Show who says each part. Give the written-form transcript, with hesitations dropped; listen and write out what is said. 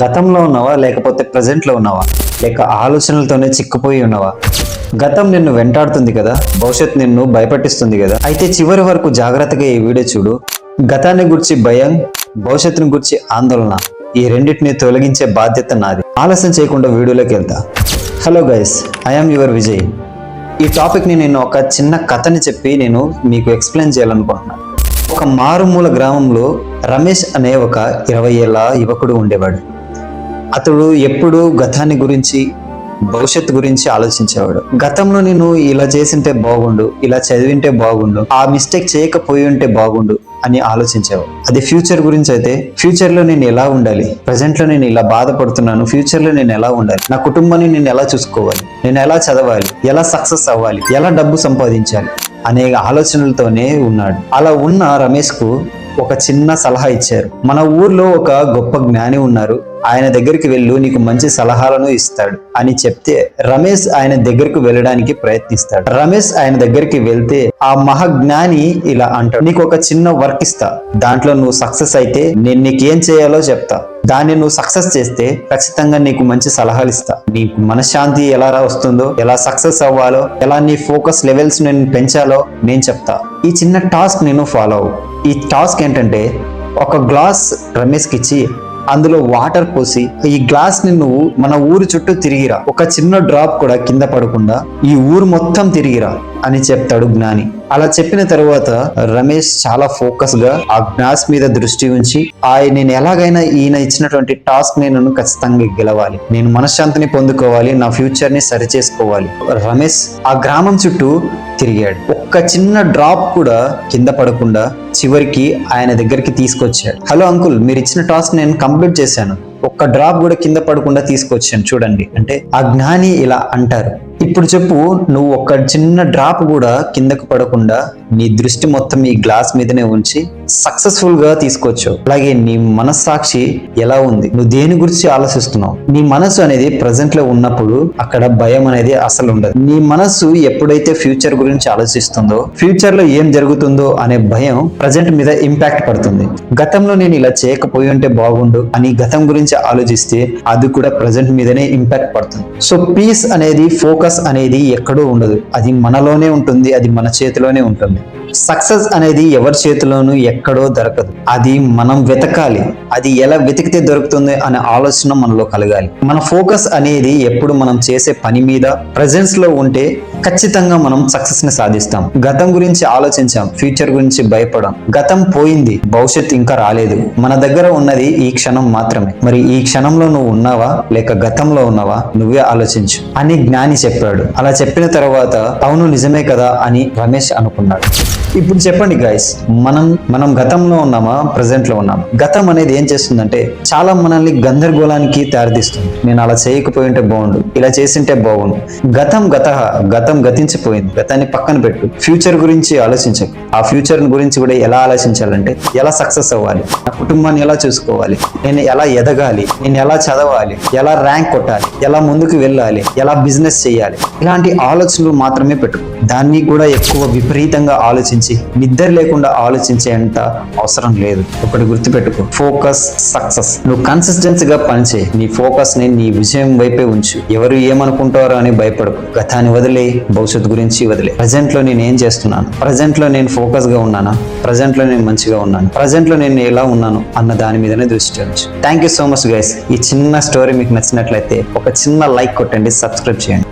Speaker 1: గతంలో ఉన్నావా లేకపోతే ప్రజెంట్లో ఉన్నావా లేక ఆలోచనలతోనే చిక్కుపోయి ఉన్నావా? గతం నిన్ను వెంటాడుతుంది కదా, భవిష్యత్తు నిన్ను భయపెట్టిస్తుంది కదా. అయితే చివరి వరకు జాగ్రత్తగా ఈ వీడియో చూడు. గతాన్ని గురించి భయం, భవిష్యత్తుని గురించి ఆందోళన, ఈ రెండింటిని తొలగించే బాధ్యత నాది. ఆలస్యం చేయకుండా వీడియోలోకి వెళ్తా. Hello guys, I'm your Vijay. ఈ టాపిక్ని నేను ఒక చిన్న కథని చెప్పి నేను మీకు ఎక్స్ప్లెయిన్ చేయాలనుకుంటున్నాను. ఒక మారుమూల గ్రామంలో రమేష్ అనే ఒక 20 ఏళ్ల యువకుడు ఉండేవాడు. అతడు ఎప్పుడూ గతాన్ని గురించి, భవిష్యత్తు గురించి ఆలోచించేవాడు. గతంలో నేను ఇలా చేసింటే బాగుండు, ఇలా చదివింటే బాగుండు, ఆ మిస్టేక్ చేయకపోయి ఉంటే బాగుండు అని ఆలోచించేవాడు. అది ఫ్యూచర్ గురించి అయితే, ఫ్యూచర్ లో నేను ఎలా ఉండాలి, ప్రజెంట్ లో నేను ఇలా బాధపడుతున్నాను, ఫ్యూచర్ లో నేను ఎలా ఉండాలి, నా కుటుంబాన్ని నేను ఎలా చూసుకోవాలి, నేను ఎలా చదవాలి, ఎలా సక్సెస్ అవ్వాలి, ఎలా డబ్బు సంపాదించాలి అనే ఆలోచనలతోనే ఉన్నాడు. అలా ఉన్న రమేష్ కు ఒక చిన్న సలహా ఇచ్చారు. మన ఊర్లో ఒక గొప్ప జ్ఞాని ఉన్నారు, ఆయన దగ్గరికి వెళ్ళు, నీకు మంచి సలహాలను ఇస్తాడు అని చెప్తే రమేష్ ఆయన దగ్గరకు వెళ్ళడానికి ప్రయత్నిస్తాడు. రమేష్ ఆయన దగ్గరికి వెళ్తే ఆ మహాజ్ఞాని ఇలా అంటాడు, నీకు ఒక చిన్న వర్క్ ఇస్తా, దాంట్లో నువ్వు సక్సెస్ అయితే నేను నీకేం చేయాలో చెప్తా, దాన్ని నువ్వు సక్సెస్ చేస్తే ఖచ్చితంగా నీకు మంచి సలహాలు ఇస్తా, నీకు మనశ్శాంతి ఎలా వస్తుందో, ఎలా సక్సెస్ అవ్వాలో, ఎలా నీ ఫోకస్ లెవెల్స్ నేను పెంచాలో నేను చెప్తా. ఈ చిన్న టాస్క్ నేను ఫాలో అవ్వు. ఈ టాస్క్ ఏంటంటే, ఒక గ్లాస్ రమేష్కి ఇచ్చి అందులో వాటర్ పోసి ఈ గ్లాస్ ని నువ్వు మన ఊరు చుట్టూ తిరిగిరా, ఒక చిన్న డ్రాప్ కూడా కింద పడకుండా ఈ ఊరు మొత్తం తిరిగిరా అని చెప్తాడు జ్ఞాని. అలా చెప్పిన తర్వాత రమేష్ చాలా ఫోకస్ గా ఆ గ్లాస్ మీద దృష్టి ఉంచి, నేను ఎలాగైనా ఈయన ఇచ్చినటువంటి టాస్క్ నేను ఖచ్చితంగా గెలవాలి, నేను మనశ్శాంతిని పొందుకోవాలి, నా ఫ్యూచర్ ని సరి చేసుకోవాలి. రమేష్ ఆ గ్రామం చుట్టూ తిరిగాడు. ఒక్క చిన్న డ్రాప్ కూడా కింద పడకుండా చివరికి ఆయన దగ్గరికి తీసుకొచ్చాడు. హలో అంకుల్, మీరు ఇచ్చిన టాస్క్ నేను కంప్లీట్ చేశాను, ఒక్క డ్రాప్ కూడా కింద పడకుండా తీసుకొచ్చాను చూడండి అంటే ఆ జ్ఞాని ఇలా అంటారు. ఇప్పుడు చెప్పు, నువ్వు ఒక్క చిన్న డ్రాప్ కూడా కిందకు పడకుండా నీ దృష్టి మొత్తం ఈ గ్లాస్ మీదనే ఉంచి సక్సెస్ఫుల్ గా తీసుకొచ్చావు. అలాగే నీ మనస్సాక్షి ఎలా ఉంది, నువ్వు దేని గురించి ఆలోచిస్తున్నావు? నీ మనసు అనేది ప్రజెంట్ లో ఉన్నప్పుడు అక్కడ భయం అనేది అసలు ఉండదు. నీ మనసు ఎప్పుడైతే ఫ్యూచర్ గురించి ఆలోచిస్తుందో, ఫ్యూచర్ లో ఏం జరుగుతుందో అనే భయం ప్రజెంట్ మీద ఇంపాక్ట్ పడుతుంది. గతంలో నేను ఇలా చేయకపోయి ఉంటే బాగుండు అని గతం గురించి ఆలోచిస్తే అది కూడా ప్రజెంట్ మీదనే ఇంపాక్ట్ పడుతుంది. సో పీస్ అనేది, ఫోకస్ అనేది ఎక్కడో ఉండదు, అది మనలోనే ఉంటుంది, అది మన చేతిలోనే ఉంటుంది. సక్సెస్ అనేది ఎవరి చేతిలోనూ ఎక్కడో దొరకదు, అది మనం వెతకాలి. అది ఎలా వెతికితే దొరుకుతుంది అనే ఆలోచన మనలో కలగాలి. మన ఫోకస్ అనేది ఎప్పుడు మనం చేసే పని మీద ప్రెజెన్స్ లో ఉంటే ఖచ్చితంగా మనం సక్సెస్ ని సాధిస్తాం. గతం గురించి ఆలోచించాం, ఫ్యూచర్ గురించి భయపడాం. గతం పోయింది, భవిష్యత్తు ఇంకా రాలేదు, మన దగ్గర ఉన్నది ఈ క్షణం మాత్రమే. మరి ఈ క్షణంలో నువ్వు ఉన్నావా లేక గతంలో ఉన్నావా, నువ్వే ఆలోచించు అని జ్ఞాని చెప్పాడు. అలా చెప్పిన తర్వాత అవును నిజమే కదా అని రమేష్ అనుకున్నాడు. ఇప్పుడు చెప్పండి గైస్, మనం గతంలో ఉన్నామా, ప్రజెంట్ లో ఉన్నామా? గతం అనేది ఏం చేస్తుందంటే చాలా మనల్ని గందరగోళానికి దారితీస్తుంది. నేను అలా చేయకపోయి ఉంటే బాగుండు, ఇలా చేసింటే బాగుండు. గతం గతించిపోయింది, గతాన్ని పక్కన పెట్టు. ఫ్యూచర్ గురించి ఆలోచించకు. ఆ ఫ్యూచర్ గురించి కూడా ఎలా ఆలోచించాలంటే, ఎలా సక్సెస్ అవ్వాలి, నా కుటుంబాన్ని ఎలా చూసుకోవాలి, నేను ఎలా ఎదగాలి, నేను ఎలా చదవాలి, ఎలా ర్యాంక్ కొట్టాలి, ఎలా ముందుకు వెళ్ళాలి, ఎలా బిజినెస్ చేయాలి, ఇలాంటి ఆలోచనలు మాత్రమే పెట్టు. దాన్ని కూడా ఎక్కువ విపరీతంగా ఆలోచించి నిద్ర లేకుండా ఆలోచించే అంత అవసరం లేదు. ఒకటి గుర్తుపెట్టుకో, ఫోకస్ సక్సెస్. నువ్వు కన్సిస్టెన్సీగా పనిచేయి, నీ ఫోకస్ ని నీ విజయం వైపే ఉంచు. ఎవరు ఏమనుకుంటారో అని భయపడకు. గతాన్ని వదిలే, భవిష్యత్తు గురించి వదిలే. ప్రజెంట్ లో నేను ఏం చేస్తున్నాను, ప్రజెంట్ లో నేను ఫోకస్ గా ఉన్నానా, ప్రజెంట్ లో నేను మంచిగా ఉన్నాను, ప్రజెంట్ లో నేను ఎలా ఉన్నాను అన్న దాని మీదనే దృష్టి ఉంచు. Thank you so much guys. ఈ చిన్న స్టోరీ మీకు నచ్చినట్లయితే ఒక చిన్న లైక్ కొట్టండి, సబ్స్క్రైబ్ చేయండి.